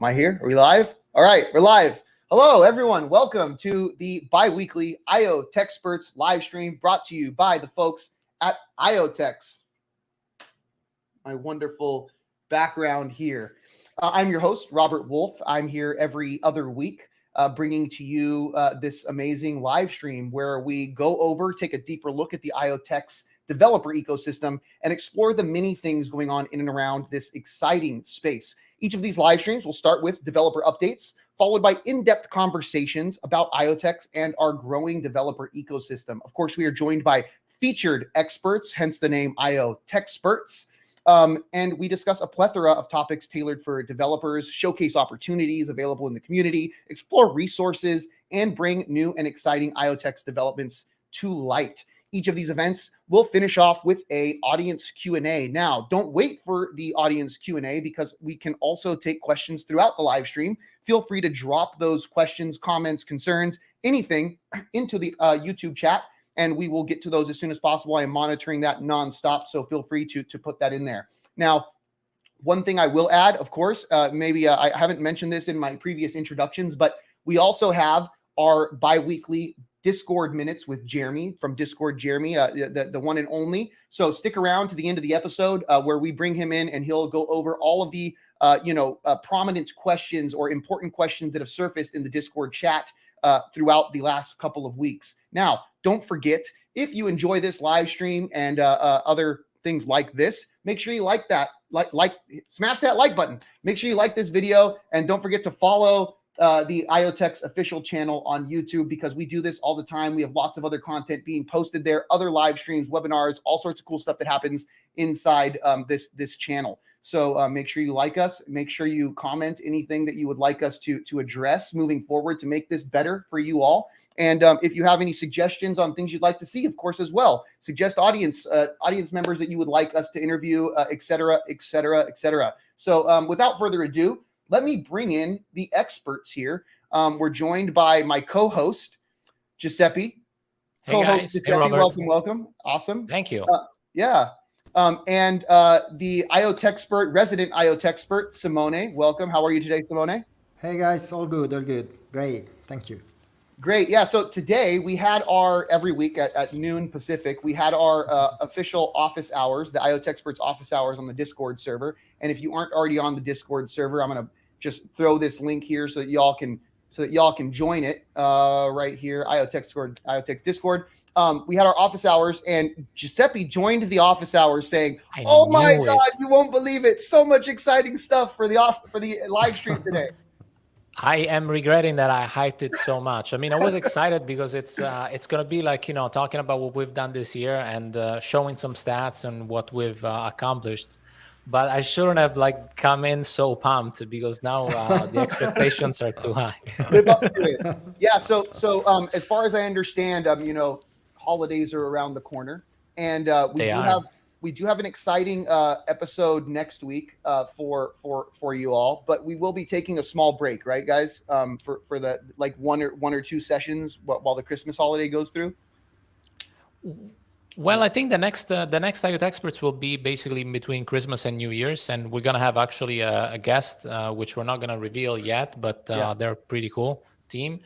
I here? Are we live? All right, we're live. Hello, everyone. Welcome to the bi-weekly IoTeXperts live stream brought to you by the folks at IoTeX. My wonderful background here. I'm your host, Robert Wolf. I'm here every other week bringing to you this amazing live stream where we go over, take a deeper look at the IoTeX developer ecosystem and explore the many things going on in and around this exciting space. Each of these live streams will start with developer updates, followed by in-depth conversations about IoTeX and our growing developer ecosystem. Of course, we are joined by featured experts, hence the name IoTeXperts. And we discuss a plethora of topics tailored for developers, showcase opportunities available in the community, explore resources, and bring new and exciting IoTeX developments to light. Each of these events will finish off with a audience Q&A. Now, don't wait for the audience Q&A because we can also take questions throughout the live stream. Feel free to drop those questions, comments, concerns, anything into the YouTube chat, and we will get to those as soon as possible. I am monitoring that nonstop, so feel free to put that in there. Now, one thing I will add, of course, maybe I haven't mentioned this in my previous introductions, but we also have our bi-weekly Discord minutes with Jeremy from Discord Jeremy, the one and only. So stick around to the end of the episode where we bring him in and he'll go over all of the prominent questions or important questions that have surfaced in the Discord chat throughout the last couple of weeks. Now, don't forget, if you enjoy this live stream and other things like this, make sure you like that, smash that like button. Make sure you like this video and don't forget to follow the IoTeX official channel on YouTube because we do this all the time. We have lots of other content being posted there, other live streams, webinars, all sorts of cool stuff that happens inside this channel. So make sure you like us. Make sure you comment anything that you would like us to address moving forward to make this better for you all. And if you have any suggestions on things you'd like to see, of course, as well, suggest audience members that you would like us to interview, et cetera, et cetera, et cetera. So without further ado, let me bring in the experts here. We're joined by my co-host, Giuseppe. Hey co-host guys. Giuseppe, hey, welcome. Awesome. Thank you. And the resident IoTeXpert, Simone. Welcome. How are you today, Simone? Hey guys, all good, all good. Great, thank you. Great. Yeah. So today we had every week at noon Pacific, we had our official office hours, the IoTeXperts office hours on the Discord server. And if you aren't already on the Discord server, I'm going to just throw this link here so that y'all can join it right here. IoTeX Discord. We had our office hours and Giuseppe joined the office hours saying, "Oh my God, you won't believe it. So much exciting stuff for the live stream today." I am regretting that I hyped it so much. I mean, I was excited because it's going to be like, talking about what we've done this year and showing some stats and what we've accomplished. But I shouldn't have come in so pumped because now the expectations are too high. Live up to it. Yeah. So as far as I understand, holidays are around the corner, and we do have an exciting episode next week for you all. But we will be taking a small break, right, guys? For the one or two sessions while the Christmas holiday goes through. Well, I think the next IoTeXperts will be basically in between Christmas and New Year's, and we're gonna have actually a guest, which we're not gonna reveal yet, but they're a pretty cool team.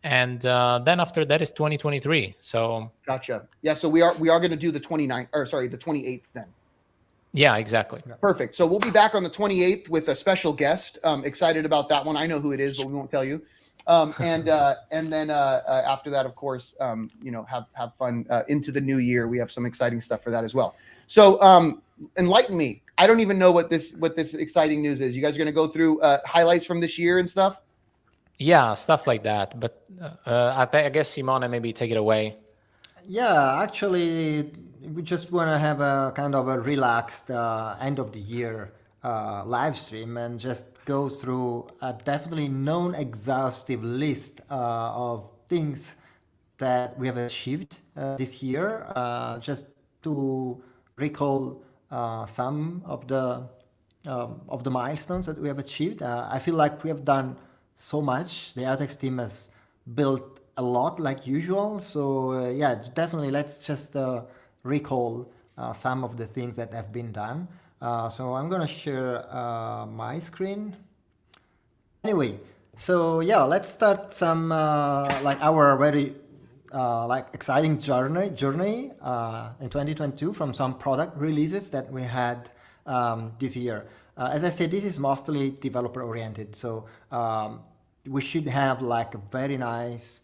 And then after that is 2023. So gotcha. Yeah. So we are gonna do the 28th then. Yeah, exactly. Perfect. So we'll be back on the 28th with a special guest. Excited about that one. I know who it is, but we won't tell you. And then after that, of course, have fun into the new year. We have some exciting stuff for that as well. So enlighten me. I don't even know what this exciting news is. You guys are going to go through highlights from this year and stuff? Yeah, stuff like that. But I guess Simone, maybe take it away. Yeah, actually, we just want to have a kind of a relaxed end of the year live stream and just go through a definitely non-exhaustive list of things that we have achieved this year, just to recall some of the milestones that we have achieved. I feel like we have done so much. The IoTeX team has built a lot like usual. So yeah, definitely let's just recall some of the things that have been done. So I'm going to share my screen. Anyway, so yeah, let's start some like our very like exciting journey in 2022 from some product releases that we had this year. As I said, this is mostly developer oriented, so we should have like a very nice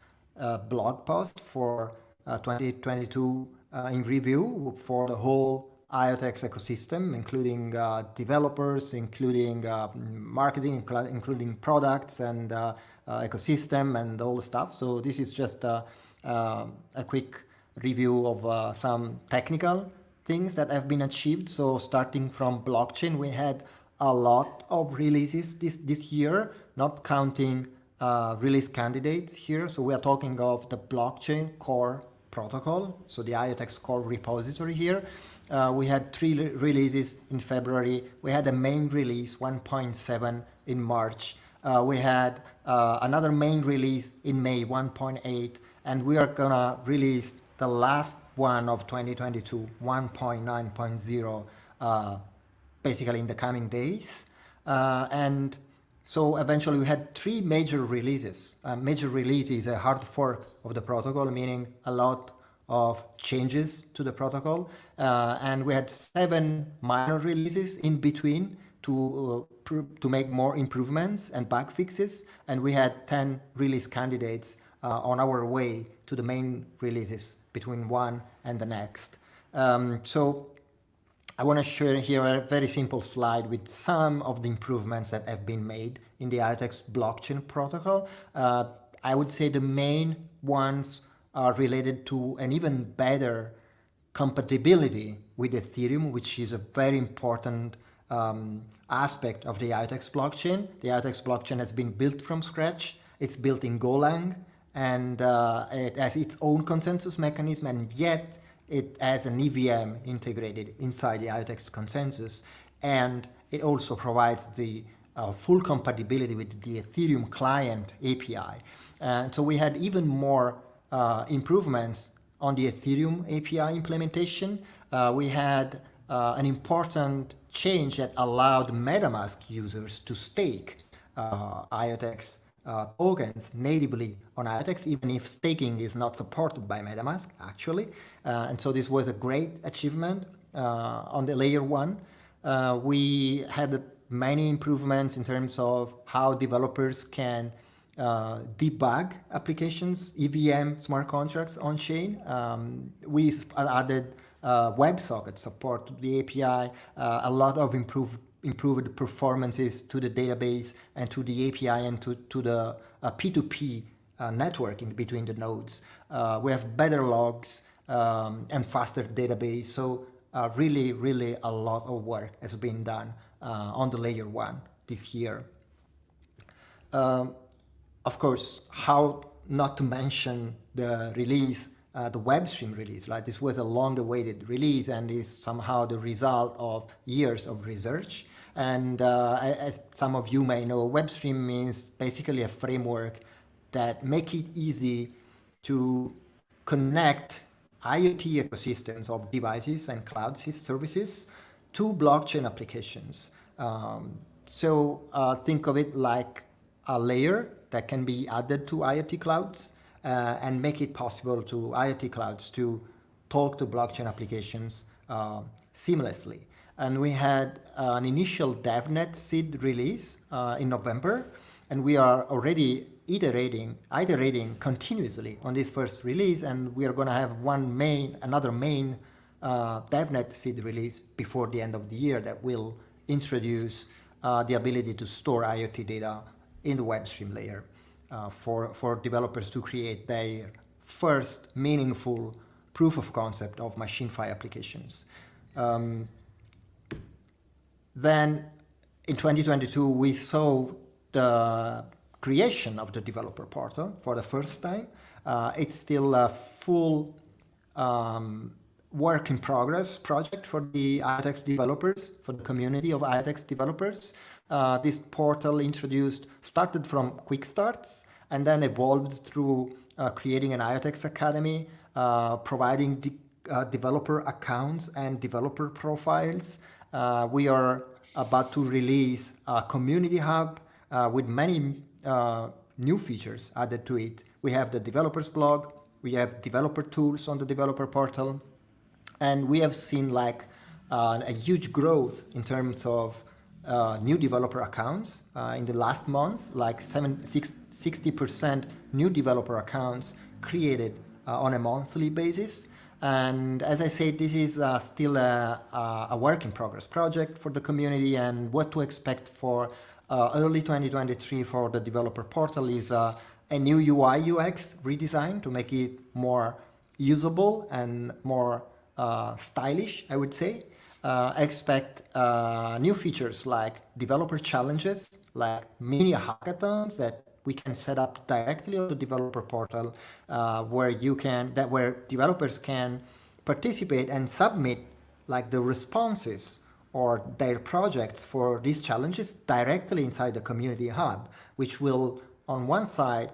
blog post for 2022 in review for the whole IoTeX ecosystem, including developers, including marketing, including products and ecosystem and all the stuff. So this is just a quick review of some technical things that have been achieved. So starting from blockchain, we had a lot of releases this year, not counting release candidates here. So we are talking of the blockchain core protocol, so the IoTeX core repository here. We had 3 releases in February. We had a main release 1.7 in March. We had another main release in May 1.8, and we are gonna release the last one of 2022 1.9.0 basically in the coming days. And so eventually we had 3 major releases. Major release is a hard fork of the protocol, meaning a lot of changes to the protocol. And we had 7 minor releases in between to make more improvements and bug fixes. And we had 10 release candidates on our way to the main releases between one and the next. So I want to share here a very simple slide with some of the improvements that have been made in the IoTeX blockchain protocol. I would say the main ones are related to an even better compatibility with Ethereum, which is a very important aspect of the IoTeX blockchain. The IoTeX blockchain has been built from scratch. It's built in Golang, and it has its own consensus mechanism, and yet it has an EVM integrated inside the IoTeX consensus, and it also provides the full compatibility with the Ethereum client API. And so we had even more improvements on the Ethereum API implementation. We had an important change that allowed MetaMask users to stake IoTeX tokens natively on IoTeX, even if staking is not supported by MetaMask, actually. And so this was a great achievement on the layer 1. We had many improvements in terms of how developers can debug applications, EVM smart contracts on chain. We added WebSocket support to the API, a lot of improved performances to the database and to the API and to the P2P networking between the nodes. We have better logs and faster database. So really, really a lot of work has been done on the layer 1 this year. Of course, how not to mention the release, the WebStream release, right? This was a long-awaited release and is somehow the result of years of research. And as some of you may know, WebStream means basically a framework that make it easy to connect IoT ecosystems of devices and cloud services to blockchain applications. So think of it like a layer that can be added to IoT clouds and make it possible to IoT clouds to talk to blockchain applications seamlessly. And we had an initial DevNet seed release in November, and we are already iterating continuously on this first release, and we are going to have another main DevNet seed release before the end of the year that will introduce the ability to store IoT data in the WebStream layer for developers to create their first meaningful proof of concept of machine-fi applications. Then in 2022, we saw the creation of the developer portal for the first time. It's still a full work in progress project for the IoTeX developers, for the community of IoTeX developers. This portal started from quick starts and then evolved through creating an IoTeX Academy, providing developer accounts and developer profiles. We are about to release a community hub with many new features added to it. We have the developers blog, we have developer tools on the developer portal, and we have seen like a huge growth in terms of new developer accounts in the last months, like 60% new developer accounts created on a monthly basis. And as I said, this is still a work in progress project for the community, and what to expect for early 2023 for the developer portal is a new UI UX redesign to make it more usable and more stylish, I would say. Expect new features like developer challenges, like mini hackathons that we can set up directly on the developer portal, where developers can participate and submit like the responses or their projects for these challenges directly inside the community hub, which will on one side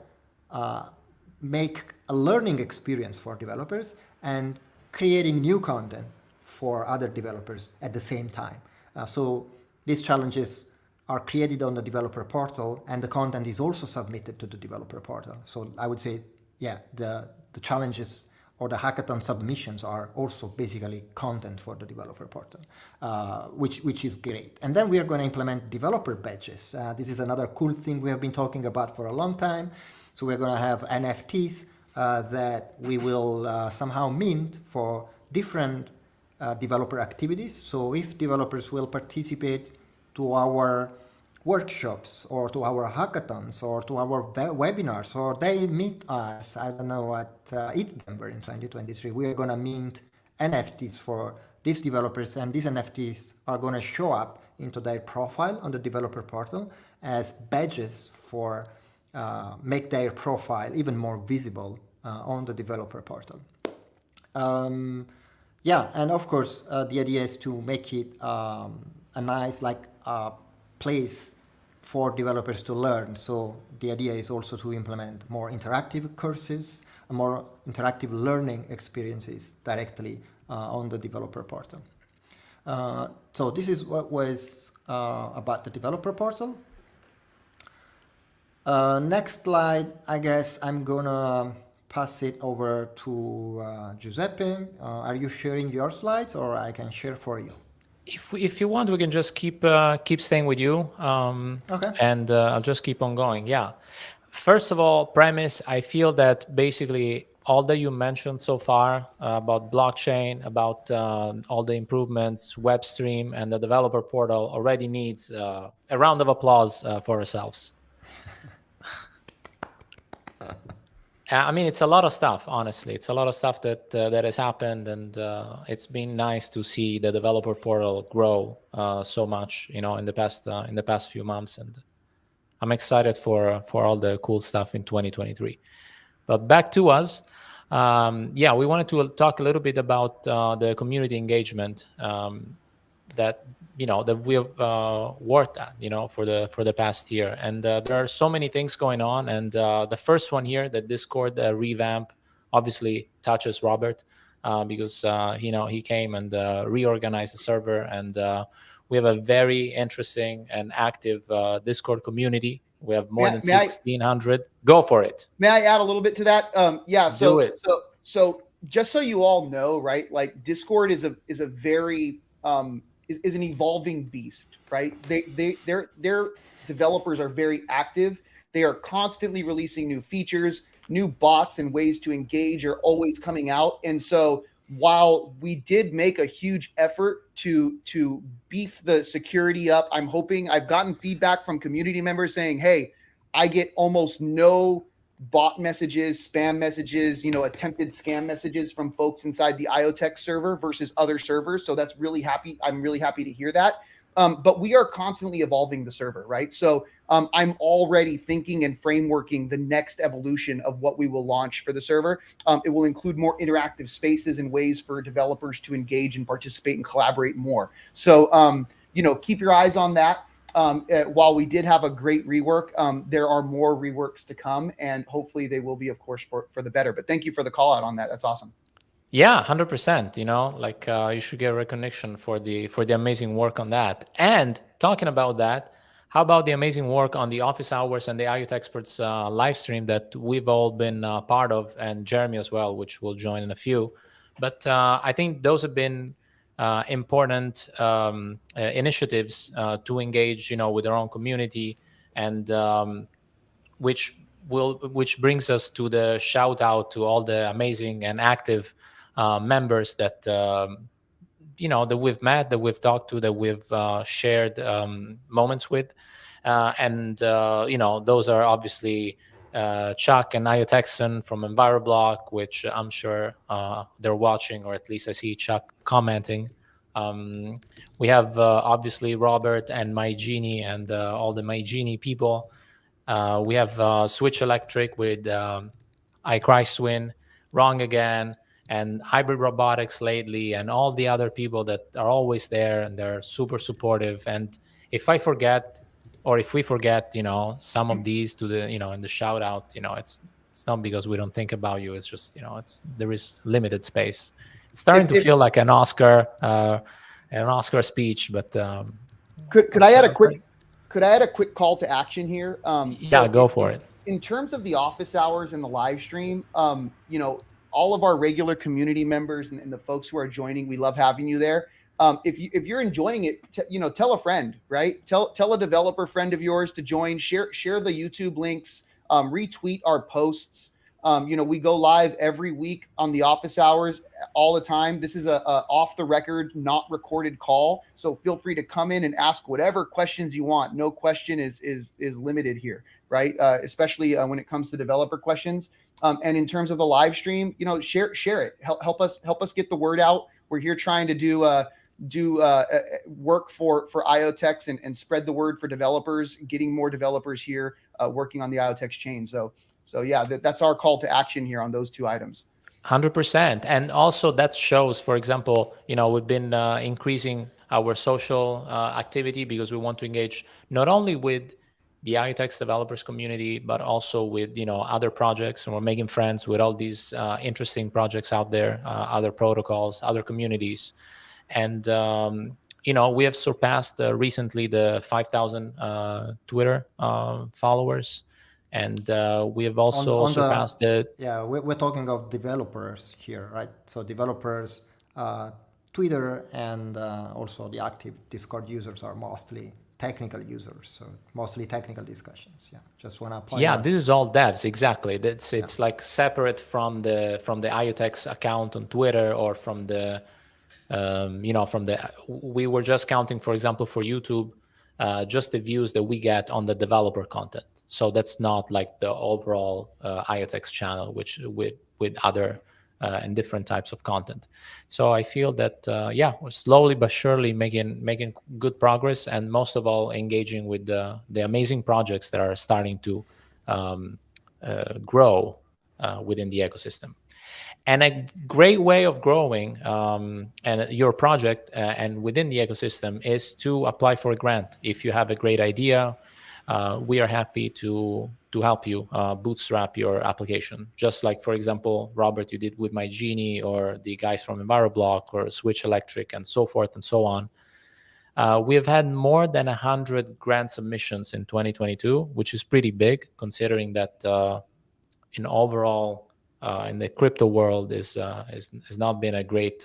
make a learning experience for developers and creating new content for other developers at the same time. So these challenges are created on the developer portal, and the content is also submitted to the developer portal. So I would say, yeah, the challenges or the hackathon submissions are also basically content for the developer portal, which is great. And then we are going to implement developer badges. This is another cool thing we have been talking about for a long time. So we're going to have NFTs that we will somehow mint for different developer activities. So if developers will participate to our workshops or to our hackathons or to our webinars, or they meet us, I don't know, at Denver in 2023, we are going to mint NFTs for these developers, and these NFTs are going to show up into their profile on the developer portal as badges for make their profile even more visible on the developer portal. Yeah, and of course, the idea is to make it a nice place for developers to learn. So the idea is also to implement more interactive courses, more interactive learning experiences directly on the developer portal. So this is what was about the developer portal. Next slide, I guess I'm gonna pass it over to Giuseppe. Are you sharing your slides, or I can share for you? If you want, we can just keep staying with you. Okay. And I'll just keep on going. Yeah. First of all, premise, I feel that basically all that you mentioned so far about blockchain, about all the improvements, WebStream, and the developer portal already needs a round of applause for ourselves. I mean, it's a lot of stuff, honestly. It's a lot of stuff that has happened, and it's been nice to see the developer portal grow so much, in the past few months, and I'm excited for all the cool stuff in 2023. But back to us, yeah, we wanted to talk a little bit about the community engagement that we have worked at, for the past year, and there are so many things going on. And the first one here, the Discord revamp, obviously touches Robert because he came and reorganized the server, and we have a very interesting and active Discord community. We have more than 1,600. Go for it. May I add a little bit to that? Yeah. Do it. So just so you all know, right? Like Discord is a very is an evolving beast, right? Their developers are very active. They are constantly releasing new features, new bots, and ways to engage are always coming out. And so while we did make a huge effort to beef the security up, I've gotten feedback from community members saying, hey, I get almost no bot messages, spam messages, attempted scam messages from folks inside the IoTeX server versus other servers. So that's really happy. I'm really happy to hear that. But we are constantly evolving the server, right? So I'm already thinking and frameworking the next evolution of what we will launch for the server. It will include more interactive spaces and ways for developers to engage and participate and collaborate more. So, keep your eyes on that. While we did have a great rework, there are more reworks to come, and hopefully they will be, of course, for the better. But thank you for the call out on that. That's awesome. Yeah, 100%. You should get recognition for the amazing work on that. And talking about that, how about the amazing work on the office hours and the IoTeXperts live stream that we've all been part of, and Jeremy as well, which will join in a few. But I think those have been important initiatives to engage, with our own community, and which brings us to the shout out to all the amazing and active members that that we've met, that we've talked to, that we've shared moments with, and those are obviously Chuck and IoTexan from EnviroBlock, which I'm sure they're watching, or at least I see Chuck commenting. We have obviously Robert and MyGenie and all the MyGenie people. We have Switch Electric with iChristwin, Wrong Again, and Hybrid Robotics lately, and all the other people that are always there, and they're super supportive. And if I forget, or if we forget, some of these to the, in the shout out, it's not because we don't think about you. It's just, there is limited space. It's starting to feel like an Oscar speech, but could I add a quick call to action here? Go for it. In terms of the office hours and the live stream, all of our regular community members and the folks who are joining, we love having you there. If you're enjoying it, tell a friend, right? Tell a developer friend of yours to join. Share the YouTube links. Retweet our posts. We go live every week on the office hours all the time. This is a off the record, not recorded call. So feel free to come in and ask whatever questions you want. No question is limited here, right? Especially when it comes to developer questions. And in terms of the live stream, share it. Help us get the word out. We're here trying to do work for IoTeX and spread the word for developers, getting more developers here working on the IoTeX chain. So yeah, that's our call to action here on those two items. 100%. And also that shows, for example, we've been increasing our social activity because we want to engage not only with the IoTeX developers community, but also with, other projects. And we're making friends with all these interesting projects out there, other protocols, other communities. And, we have surpassed recently the 5,000 Twitter followers. And we have also surpassed it. Yeah, we're talking of developers here, right? So developers, Twitter, and also the active Discord users are mostly technical users, so mostly technical discussions. Yeah, just want to point out. This is all devs, exactly. It's like separate from the IoTeX account on Twitter, or from the we were just counting, for example, for YouTube, just the views that we get on the developer content. So that's not like the overall IoTeX channel, which with other and different types of content. So I feel that we're slowly but surely making good progress, and most of all engaging with the amazing projects that are starting to grow within the ecosystem. And a great way of growing and your project and within the ecosystem is to apply for a grant. If you have a great idea, we are happy to help you bootstrap your application. Just like, for example, Robert, you did with MyGenie, or the guys from EnviroBlock, or Switch Electric, and so forth and so on. We have had more than 100 grant submissions in 2022, which is pretty big, considering that in overall in the crypto world is has not been a great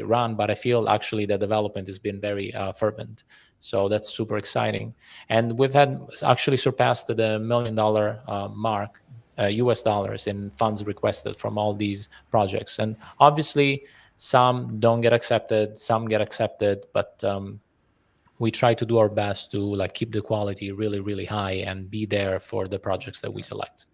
run, but I feel actually the development has been very fervent. So that's super exciting. And we've had actually surpassed the $1 million mark, US dollars, in funds requested from all these projects. And obviously some don't get accepted, some get accepted, but we try to do our best to keep the quality really, really high and be there for the projects that we select.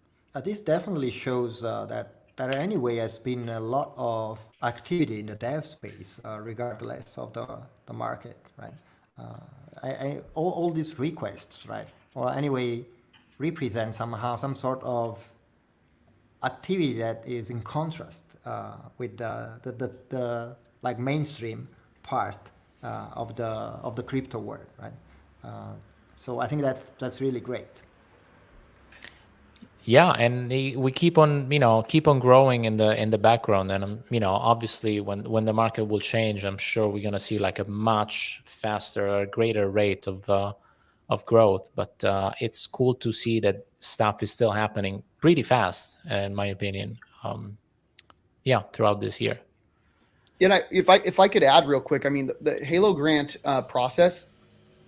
This definitely shows that there anyway has been a lot of activity in the dev space, regardless of the market, right? All these requests, right, or anyway represent somehow some sort of activity that is in contrast with the mainstream part of the crypto world, right? So I think that's really great. Yeah, and we keep on growing in the background, and obviously when the market will change, I'm sure we're gonna see a much faster, greater rate of of growth, but it's cool to see that stuff is still happening pretty fast, in my opinion. Throughout this year. And if I could add real quick, I mean the Halo grant process,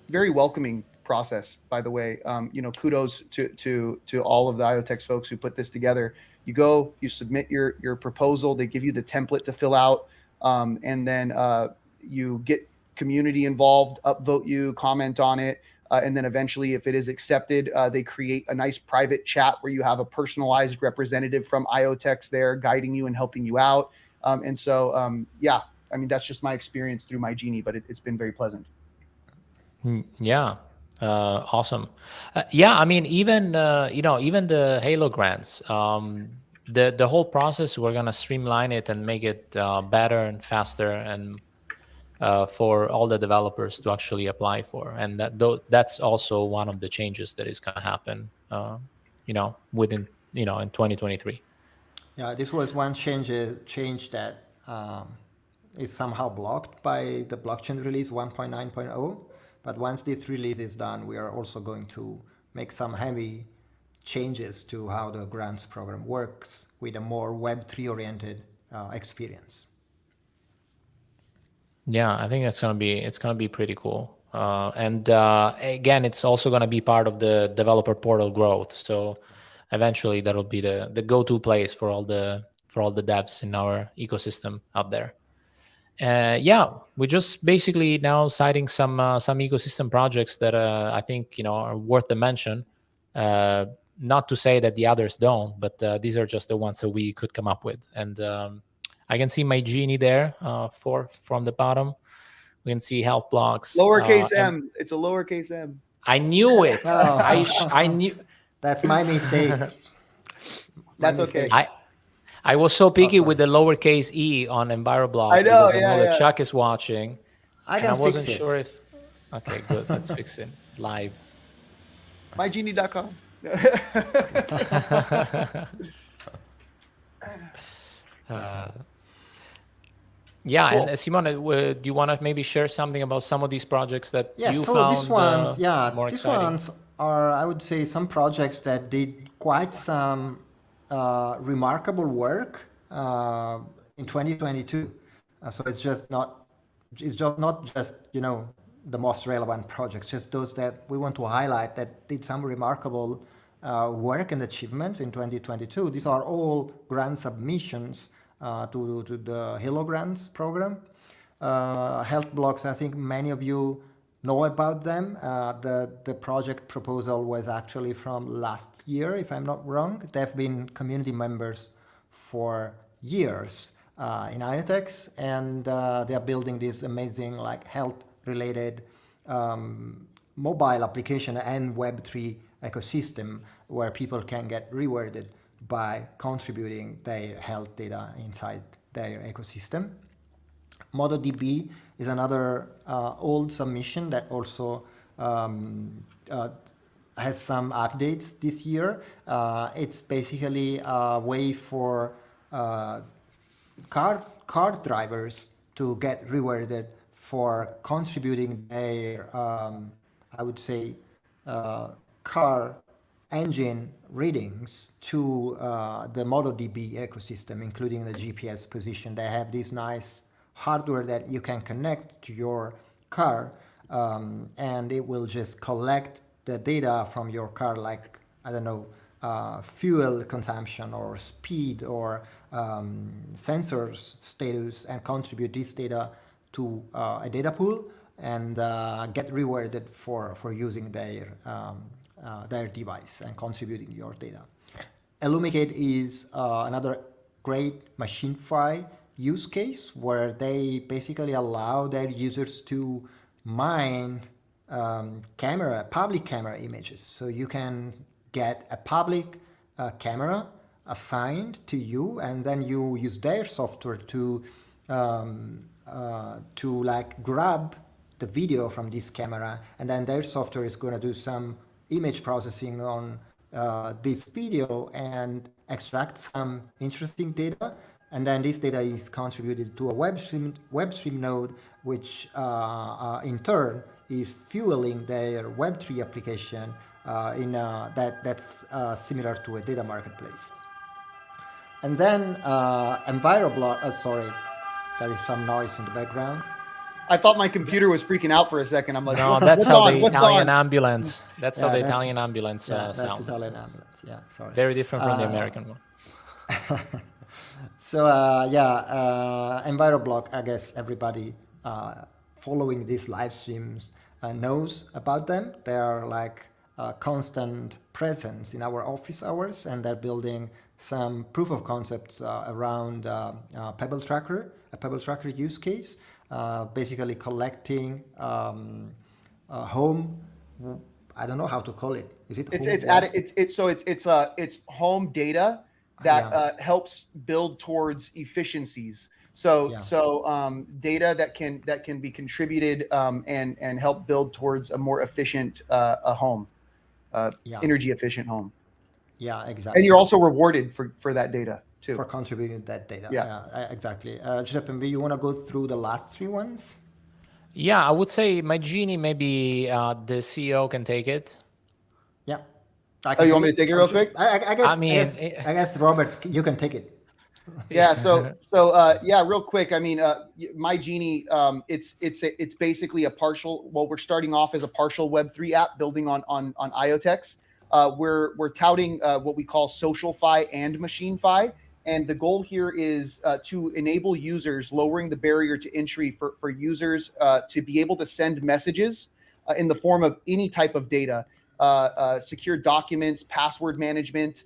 very welcoming process, by the way. Kudos to all of the IoTeX folks who put this together. You go, you submit your proposal, they give you the template to fill out, and then you get community involved, upvote you, comment on it, and then eventually, if it is accepted, they create a nice private chat where you have a personalized representative from IoTeX there guiding you and helping you out. I mean, that's just my experience through my Genie, but it's been very pleasant. Yeah. Awesome. I mean, even the Halo grants, the whole process, we're gonna streamline it and make it better and faster, and for all the developers to actually apply for. And that's also one of the changes that is gonna happen, within in 2023. Yeah, this was one change that is somehow blocked by the blockchain release 1.9.0. But once this release is done, we are also going to make some heavy changes to how the grants program works with a more Web3 oriented experience. Yeah, I think it's gonna be pretty cool. And again, it's also gonna be part of the developer portal growth. So eventually, that'll be the go-to place for all the devs in our ecosystem out there. We're just basically now citing some ecosystem projects that I think are worth the mention. Not to say that the others don't, but these are just the ones that we could come up with. And I can see my Genie there from the bottom. We can see health blocks. Lowercase m. It's a lowercase m. I knew it. I knew. That's my mistake. That's okay. I was so picky with the lowercase e on EnviroBlock. I know, because I know that Chuck is watching. I wasn't sure if. Okay, good. Let's fix it live. MyGenie.com. Cool. And Simone, do you want to maybe share something about some of these projects that you found these ones, more these exciting? ones are, I would say, some projects that did quite some remarkable work in 2022. So it's just not just the most relevant projects, just those that we want to highlight that did some remarkable work and achievements in 2022. These are all grant submissions to the Halo Grants program. Health blocks, I think many of you know about them. The project proposal was actually from last year, if I'm not wrong. They've been community members for years in IoTeX, and they are building this amazing health-related mobile application and Web3 ecosystem where people can get rewarded by contributing their health data inside their ecosystem. MotoDB is another old submission that also has some updates this year. It's basically a way for car drivers to get rewarded for contributing their, I would say, car engine readings to the MotoDB ecosystem, including the GPS position. They have this nice hardware that you can connect to your car, and it will just collect the data from your car, like, I don't know, fuel consumption or speed or sensors status, and contribute this data to a data pool and get rewarded for using their device and contributing your data. Illumicate is another great MachineFi use case where they basically allow their users to mine public camera images. So you can get a public camera assigned to you, and then you use their software to grab the video from this camera, and then their software is going to do some image processing on this video and extract some interesting data, and then this data is contributed to a WebStream node, which in turn is fueling their Web3 application that's similar to a data marketplace. And then EnviroBlock, sorry, there is some noise in the background. I thought my computer was freaking out for a second. I'm like, No, what's that's how on? the What's Italian on? ambulance. That's how the Italian ambulance that's sounds. Italian ambulance. Yeah, sorry. Very different from the American one. So EnviroBlock, I guess everybody following these live streams knows about them. They are like a constant presence in our office hours, and they're building some proof of concepts around Pebble Tracker, a Pebble Tracker use case, basically collecting home. I don't know how to call it. Is it? It's home data that helps build towards efficiencies. So data that can be contributed and help build towards a more efficient home, energy efficient home. Yeah, exactly. And you're also rewarded for that data too. For contributing that data. Yeah, exactly. Giuseppe, you want to go through the last three ones? Yeah, I would say my genie, maybe the CEO can take it. Yeah. You want me to take it real quick? I guess Robert, you can take it. Yeah. So real quick. I mean, my genie, it's basically a partial. Well, we're starting off as a partial Web3 app building on IoTeX. We're touting what we call SocialFi and MachineFi. And the goal here is to enable users, lowering the barrier to entry for users to be able to send messages in the form of any type of data, secure documents, password management,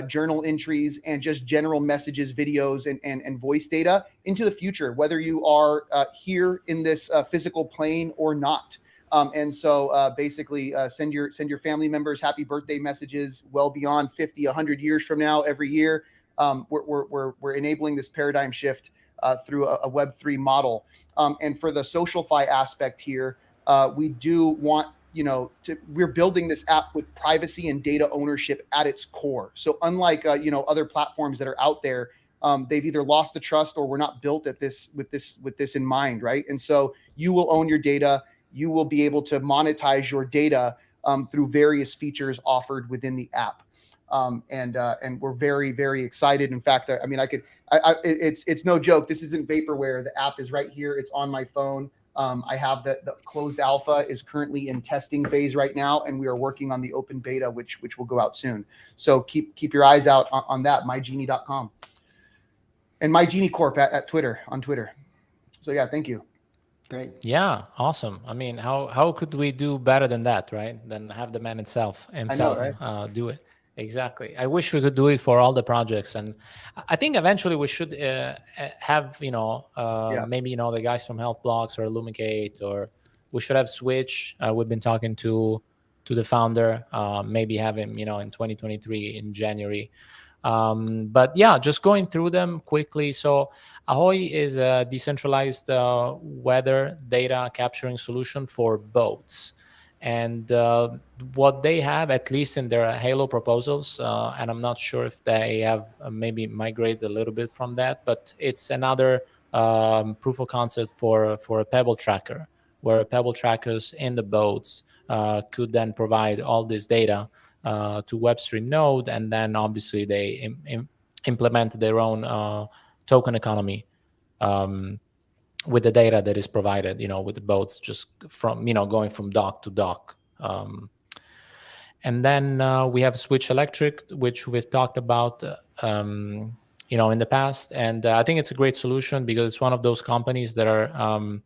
journal entries, and just general messages, videos, and voice data into the future, whether you are here in this physical plane or not. And so basically send your family members happy birthday messages well beyond 50, 100 years from now every year. We're enabling this paradigm shift through a Web3 model. And for the SocialFi aspect here, we do want, we're building this app with privacy and data ownership at its core. So unlike, other platforms that are out there, they've either lost the trust or were not built at this with this in mind, right? And so you will own your data. You will be able to monetize your data through various features offered within the app. And we're very, very excited. In fact, I mean, it's no joke. This isn't vaporware. The app is right here. It's on my phone. I have the closed alpha is currently in testing phase right now, and we are working on the open beta, which will go out soon. So keep your eyes out on that, mygenie.com. And MyGenie Corp at Twitter, on Twitter. So yeah, thank you. Great. Yeah, awesome. I mean, how could we do better than that, right? Than have the man himself do it. Exactly. I wish we could do it for all the projects, and I think eventually we should have maybe the guys from Health Blocks or Illumicate, or we should have Switch. We've been talking to the founder, maybe have him in 2023 in January. But yeah, just going through them quickly. So Ahoy is a decentralized weather data capturing solution for boats. And what they have, at least in their Halo proposals, and I'm not sure if they have maybe migrated a little bit from that, but it's another proof of concept for a Pebble tracker, where Pebble trackers in the boats could then provide all this data to WebStream node, and then obviously they implement their own token economy with the data that is provided, with the boats just from, going from dock to dock. And then we have Switch Electric, which we've talked about, in the past. And I think it's a great solution because it's one of those companies that are,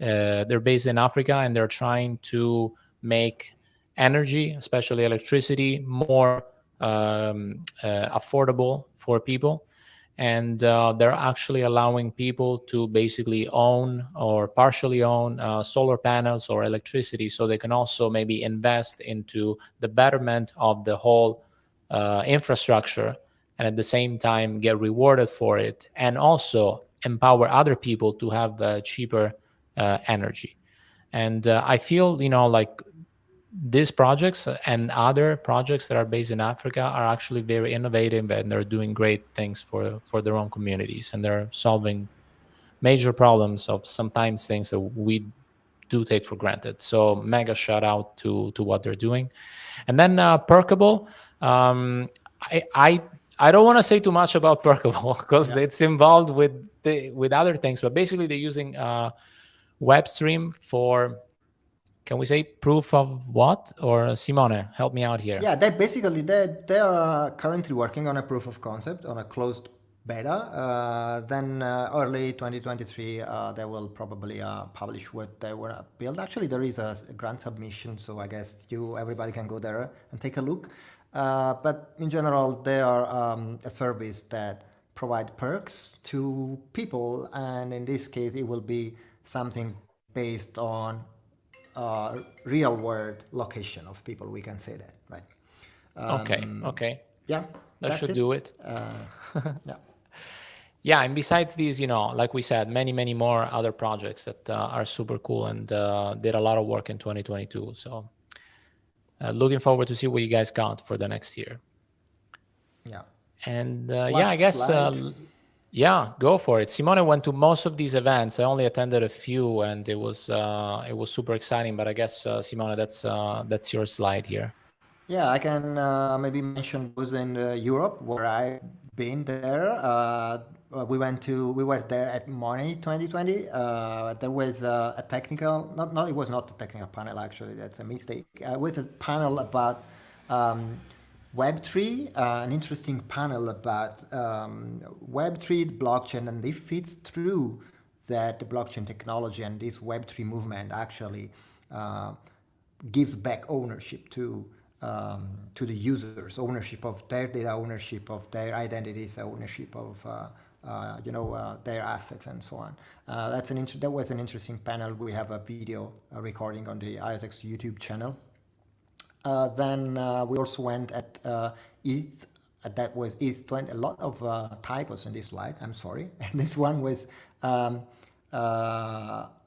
they're based in Africa, and they're trying to make energy, especially electricity, more affordable for people. And they're actually allowing people to basically own or partially own solar panels or electricity, so they can also maybe invest into the betterment of the whole infrastructure, and at the same time get rewarded for it, and also empower other people to have cheaper energy. And I feel, like these projects and other projects that are based in Africa are actually very innovative, and they're doing great things for their own communities, and they're solving major problems of sometimes things that we do take for granted. So mega shout out to what they're doing. And then Perkable, I don't want to say too much about Perkable because it's involved with other things, but basically they're using WebStream for, can we say proof of what? Or Simone, help me out here. Yeah, they are currently working on a proof of concept on a closed beta. Then early 2023, they will probably publish what they want to build. Actually, there is a grant submission, so I guess everybody can go there and take a look. But in general, they are a service that provide perks to people, and in this case, it will be something based on real world location of people. We can say that, right? Okay. Yeah, that should do it. Yeah. Yeah, and besides these, like we said, many more other projects that are super cool and did a lot of work in 2022. So looking forward to see what you guys got for the next year. Yeah. And I guess, go for it. Simone went to most of these events. I only attended a few, and it was super exciting. But I guess, Simone, that's your slide here. Yeah, I can maybe mention those in Europe where I've been there. We were there at Money 2020. There was a technical, not it was not a technical panel actually. That's a mistake. It was a panel about Web3, an interesting panel about Web3 blockchain, and it fits through that the blockchain technology and this Web3 movement actually gives back ownership to the users, ownership of their data, ownership of their identities, ownership of their assets and so on. That was an interesting panel. We have a video recording on the IoTeX YouTube channel. Then we also went at ETH. That was ETH 20. A lot of typos in this slide. I'm sorry. And this one was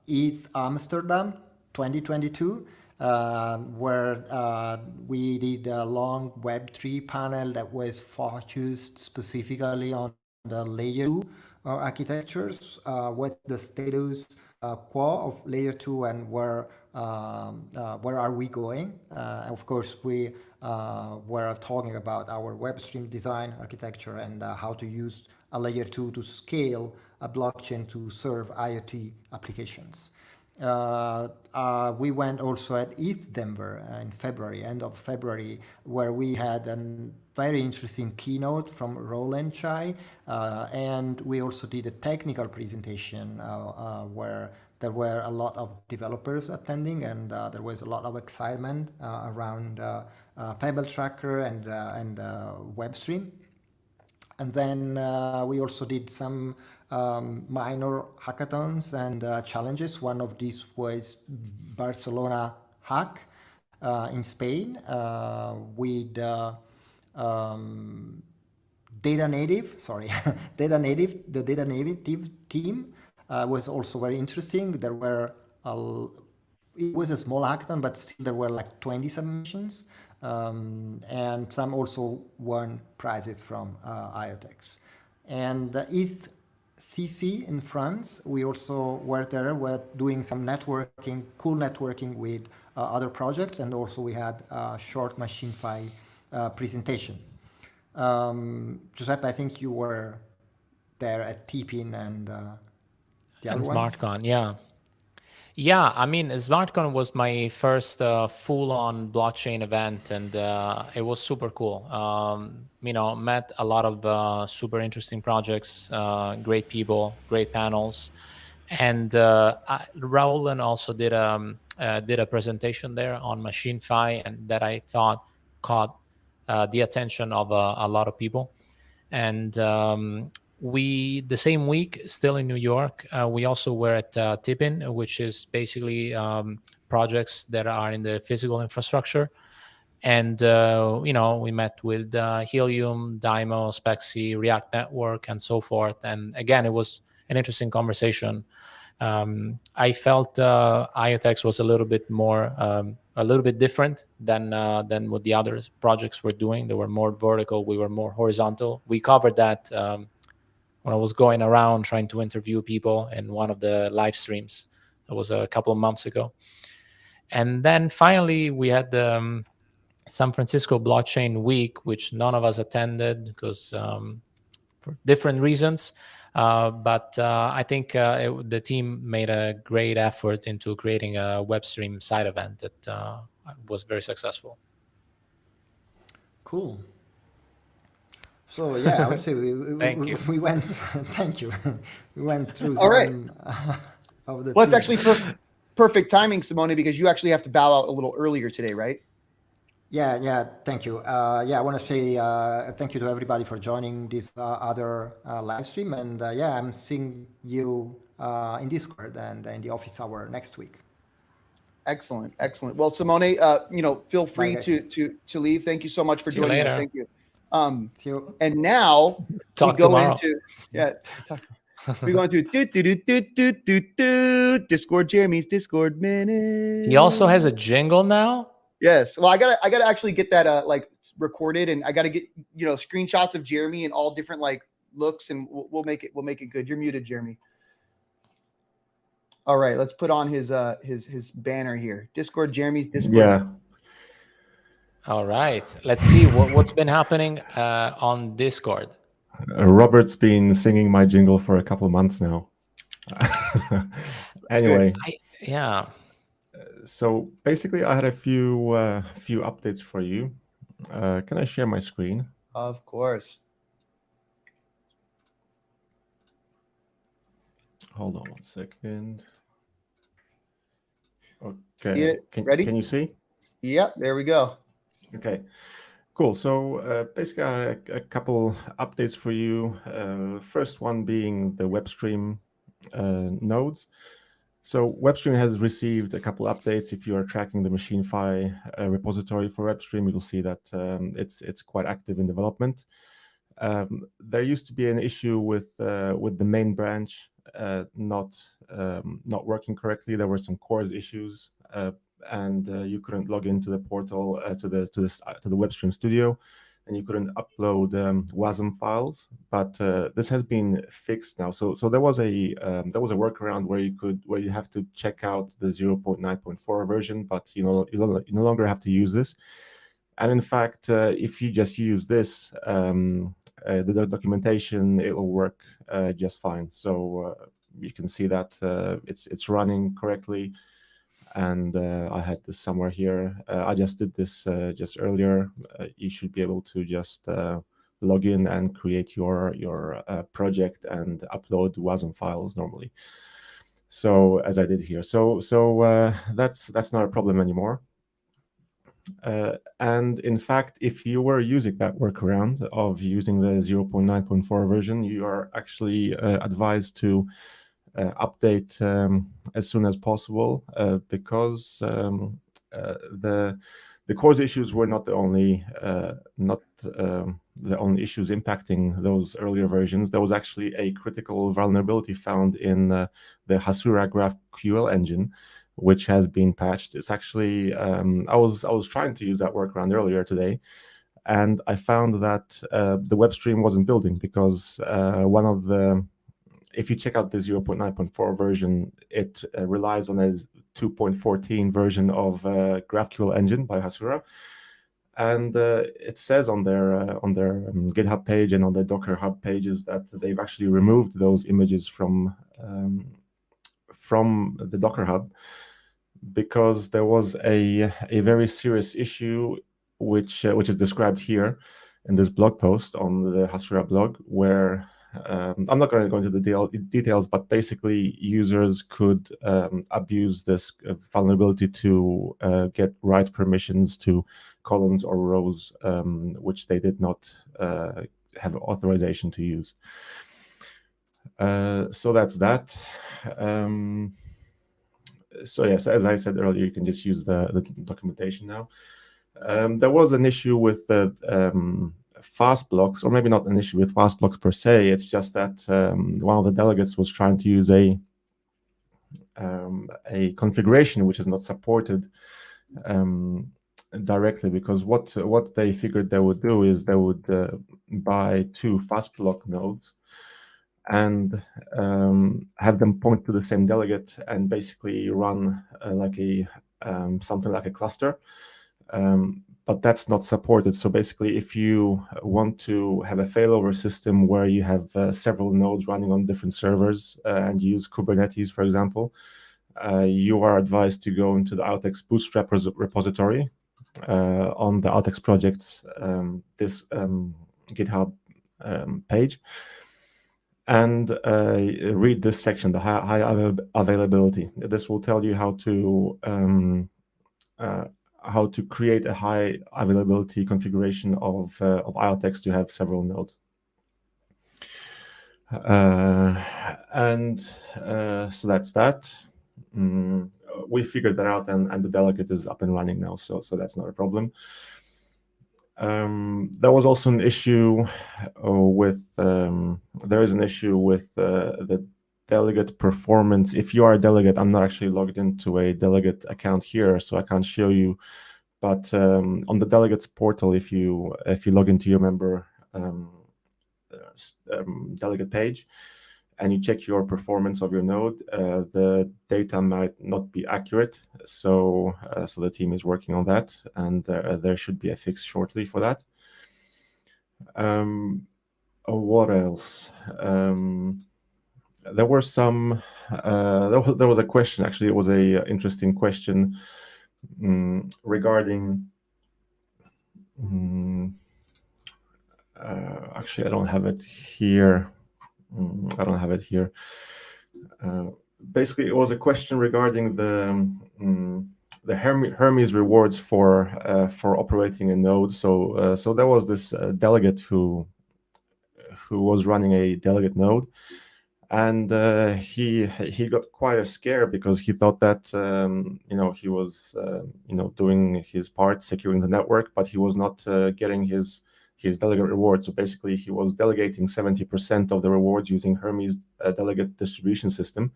ETH Amsterdam 2022. Where we did a long Web3 panel that was focused specifically on the layer 2 architectures, what the status quo of layer 2 and where are we going. Of course, we were talking about our WebStream design architecture and how to use a layer 2 to scale a blockchain to serve IoT applications. We went also at ETH Denver in February, end of February, where we had a very interesting keynote from Roland Chai, and we also did a technical presentation where there were a lot of developers attending, and there was a lot of excitement around Pebble Tracker and WebStream. And then we also did some minor hackathons and challenges. One of these was Barcelona Hack in Spain with Data Native. The Data Native team was also very interesting. It was a small hackathon, but still there were like 20 submissions. And some also won prizes from IoTeX. And ETH CC in France, we also were there. We're doing some cool networking with other projects, and also we had a short MachineFi presentation. Giuseppe, I think you were there at TPIN and the other ones. SmartCon, yeah. Yeah, I mean, SmartCon was my first full-on blockchain event, and it was super cool. Met a lot of super interesting projects, great people, great panels, and Raoul also did a presentation there on MachineFi, and that I thought caught the attention of a lot of people. And the same week, still in New York, we also were at TIPIN, which is basically projects that are in the physical infrastructure. And, we met with Helium, Dymo, Spexy, React Network, and so forth. And again, it was an interesting conversation. I felt IoTeX was a little bit different than what the other projects were doing. They were more vertical. We were more horizontal. We covered that when I was going around trying to interview people in one of the live streams That was a couple of months ago. And then finally, we had the San Francisco Blockchain Week, which none of us attended because for different reasons. But I think the team made a great effort into creating a web stream side event that was very successful. Cool. So yeah, I would say Thank you. we went. Thank you. We went through All right. some of the. Well, it's themes. actually perfect timing, Simone, because you actually have to bow out a little earlier today, right? Yeah. Thank you. I want to say thank you to everybody for joining this other live stream, and I'm seeing you in Discord and in the office hour next week. Excellent. Well, Simone, feel free guys. to leave. Thank you so much for See you joining us. later. Thank you. See you. And now Talk we go tomorrow. into we go into Discord Jeremy's Discord minute. He also has a jingle now. Yes. Well, I gotta actually get that like recorded, and I gotta get screenshots of Jeremy in all different like looks, and we'll make it good. You're muted, Jeremy. All right, let's put on his banner here. Discord Jeremy's Discord. Yeah. All right. Let's see what's been happening on Discord. Robert's been singing my jingle for a couple of months now. Anyway, so basically, I had a few updates for you. Can I share my screen? Of course. Hold on one second. Okay. Ready? Can you see? Yep. There we go. Okay. Cool. So basically, I had a couple updates for you. First one being the WebStream nodes. So WebStream has received a couple updates. If you are tracking the MachineFi repository for WebStream, you'll see that it's quite active in development. There used to be an issue with the main branch not working correctly. There were some CORS issues, and you couldn't log into the portal to the WebStream Studio, and you couldn't upload WASM files. But this has been fixed now. So there was a workaround where you have to check out the 0.9.4 version, but you no longer have to use this. And in fact, if you just use this, the documentation, it will work just fine. So you can see that it's running correctly. And I had this somewhere here. I just did this just earlier. You should be able to just log in and create your project and upload WASM files normally. So as I did here. So that's not a problem anymore. And in fact, if you were using that workaround of using the 0.9.4 version, you are actually advised to update as soon as possible because the CORS issues were not the only issues impacting those earlier versions. There was actually a critical vulnerability found in the Hasura GraphQL engine, which has been patched. It's actually I was trying to use that workaround earlier today, and I found that the WebStream wasn't building because if you check out the 0.9.4 version, it relies on a 2.14 version of GraphQL engine by Hasura, and it says on their GitHub page and on the Docker Hub pages that they've actually removed those images from the Docker Hub because there was a very serious issue which is described here in this blog post on the Hasura blog, where I'm not going to go into the details, but basically users could abuse this vulnerability to get write permissions to columns or rows which they did not have authorization to use. So that's that. So yes, as I said earlier, you can just use the documentation now. There was an issue with the fast blocks, or maybe not an issue with fast blocks per se. It's just that one of the delegates was trying to use a configuration which is not supported directly, because what they figured they would do is they would buy 2 fast block nodes, and have them point to the same delegate and basically run like a something like a cluster. But that's not supported. So basically, if you want to have a failover system where you have several nodes running on different servers and use Kubernetes, for example, you are advised to go into the IoTeX Bootstrap repository on the IoTeX project's this GitHub page, and read this section, the high availability. This will tell you how to create a high availability configuration of IoTeX to have several nodes. So that's that. We figured that out, and the delegate is up and running now, so that's not a problem. There was also an issue with there is an issue with the delegate performance. If you are a delegate, I'm not actually logged into a delegate account here, so I can't show you. But on the delegates portal, if you log into your member delegate page and you check your performance of your node, the data might not be accurate. So the team is working on that, and there should be a fix shortly for that. What else? There were some. There was a question. Actually, it was a interesting question regarding. Actually, I don't have it here. Basically, it was a question regarding the Hermes rewards for operating a node. So there was this delegate who was running a delegate node, and he got quite a scare because he thought that he was doing his part securing the network, but he was not getting his delegate reward. So basically, he was delegating 70% of the rewards using Hermes delegate distribution system,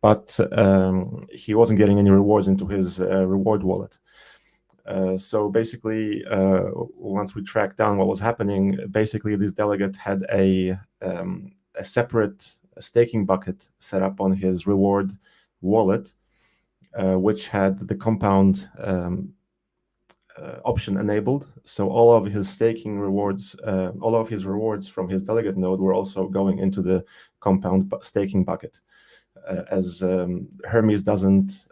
but he wasn't getting any rewards into his reward wallet. So basically, once we tracked down what was happening, basically this delegate had a separate staking bucket set up on his reward wallet, which had the compound option enabled. So all of his staking rewards, all of his rewards from his delegate node were also going into the compound staking bucket, as Hermes doesn't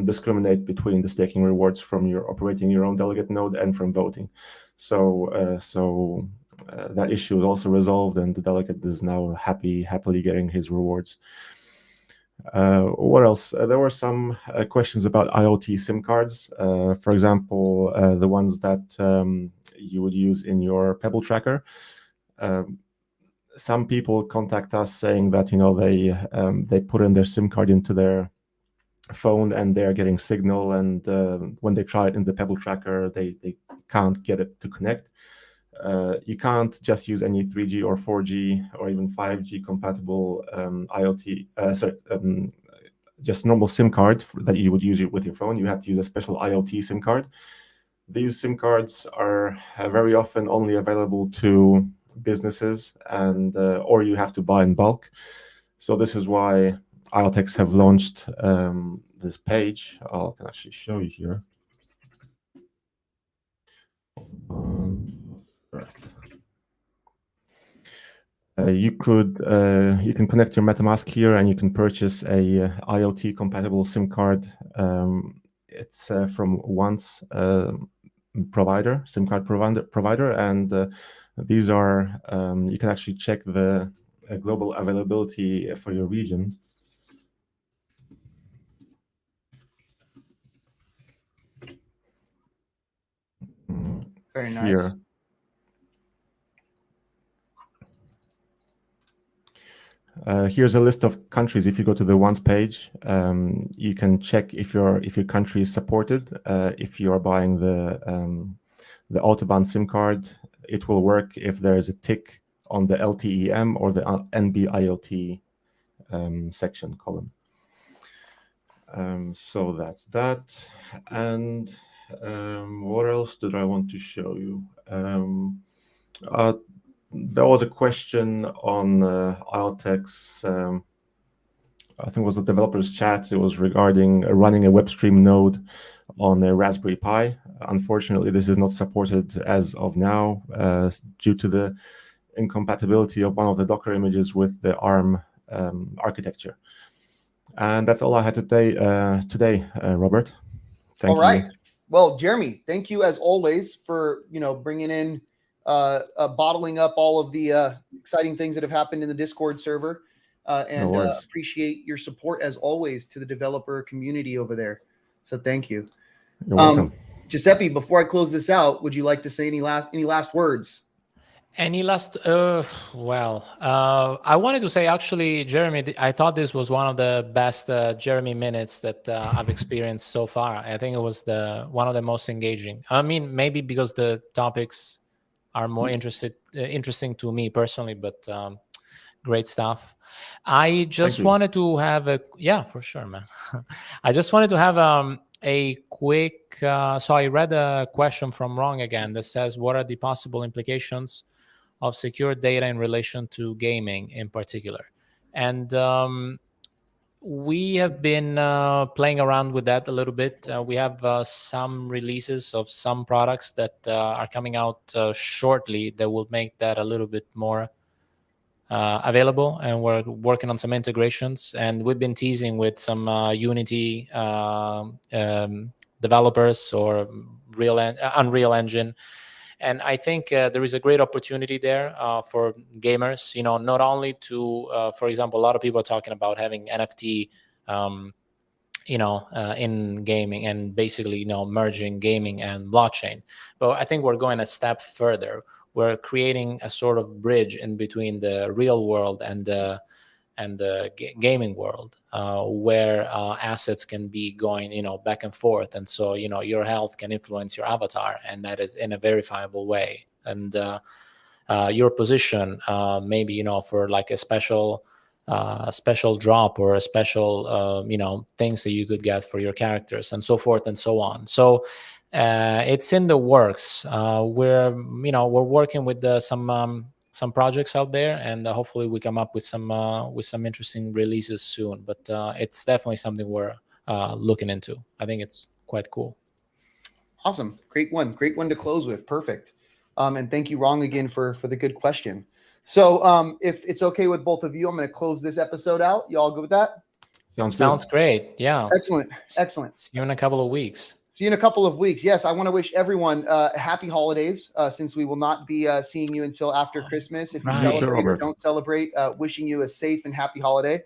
discriminate between the staking rewards from your operating your own delegate node and from voting. So that issue is also resolved, and the delegate is now happily getting his rewards. What else? There were some questions about IoT SIM cards, for example, the ones that you would use in your Pebble tracker. Some people contact us saying that they put in their SIM card into their phone and they're getting signal, and when they try it in the Pebble tracker, they can't get it to connect. You can't just use any 3G or 4G or even 5G compatible just normal SIM card that you would use with your phone. You have to use a special IoT SIM card. These SIM cards are very often only available to businesses, and or you have to buy in bulk. So this is why IoTeX have launched this page. I can actually show you here. You can connect your MetaMask here, and you can purchase a IoT compatible SIM card. It's from Once SIM card provider, and these are you can actually check the global availability for your region. Very nice. Here. Here's a list of countries. If you go to the Once page, you can check if your country is supported. If you are buying the Autobahn SIM card, it will work if there is a tick on the LTEM or the NB-IoT section column. So that's that. And what else did I want to show you? there was a question on IoTeX. I think it was the developers chat. It was regarding running a WebStream node on a Raspberry Pi. Unfortunately, this is not supported as of now due to the incompatibility of one of the Docker images with the ARM architecture. And that's all I had today, Robert. Thank All right. you. Well, Jeremy, thank you as always for bringing in, bottling up all of the exciting things that have happened in the Discord server, and appreciate your support as always to the developer community over there. So thank you. You're welcome. Giuseppe, before I close this out, would you like to say any last words? Any last? Well, I wanted to say actually, Jeremy, I thought this was one of the best Jeremy minutes that I've experienced so far. I think it was one of the most engaging. I mean, maybe because the topics are more interesting to me personally, but great stuff. I just wanted to have for sure, man. I just wanted to have a quick. So I read a question from Wrong again that says, "What are the possible implications of secure data in relation to gaming in particular?" And we have been playing around with that a little bit. We have some releases of some products that are coming out shortly that will make that a little bit more available, and we're working on some integrations, and we've been teasing with some Unity developers or Unreal Engine. And I think there is a great opportunity there for gamers, not only to, for example, a lot of people are talking about having NFT, in gaming and basically, merging gaming and blockchain. But I think we're going a step further. We're creating a sort of bridge in between the real world and the gaming world, where assets can be going, back and forth, and so your health can influence your avatar, and that is in a verifiable way. And your position, maybe for like a special drop or a special things that you could get for your characters, and so forth and so on. So it's in the works. We're working with some projects out there, and hopefully we come up with some interesting releases soon. But it's definitely something we're looking into. I think it's quite cool. Awesome. Great one to close with. Perfect. And thank you, Wrong, again for the good question. So if it's okay with both of you, I'm going to close this episode out. You all good with that? Sounds great. Yeah. Excellent. See you in a couple of weeks. See you in a couple of weeks. Yes, I want to wish everyone happy holidays, since we will not be seeing you until after Christmas. If you celebrate or don't celebrate, wishing you a safe and happy holiday.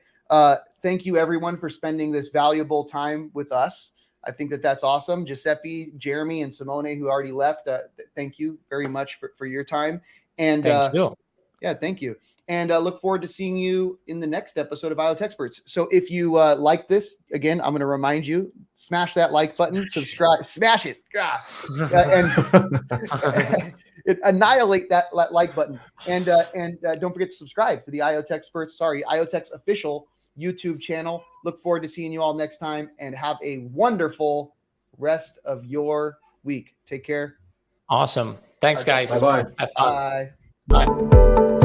Thank you, everyone, for spending this valuable time with us. I think that's awesome. Giuseppe, Jeremy, and Simone, who already left, thank you very much for your time. And thank you. Yeah, thank you. And look forward to seeing you in the next episode of IoTeXperts. So if you like this, again, I'm going to remind you, smash that like button, subscribe, smash it, and annihilate that like button. And don't forget to subscribe to the IoTeX official YouTube channel. Look forward to seeing you all next time, and have a wonderful rest of your week. Take care. Awesome. Thanks, guys. Bye-bye. Have fun. Bye. Bye.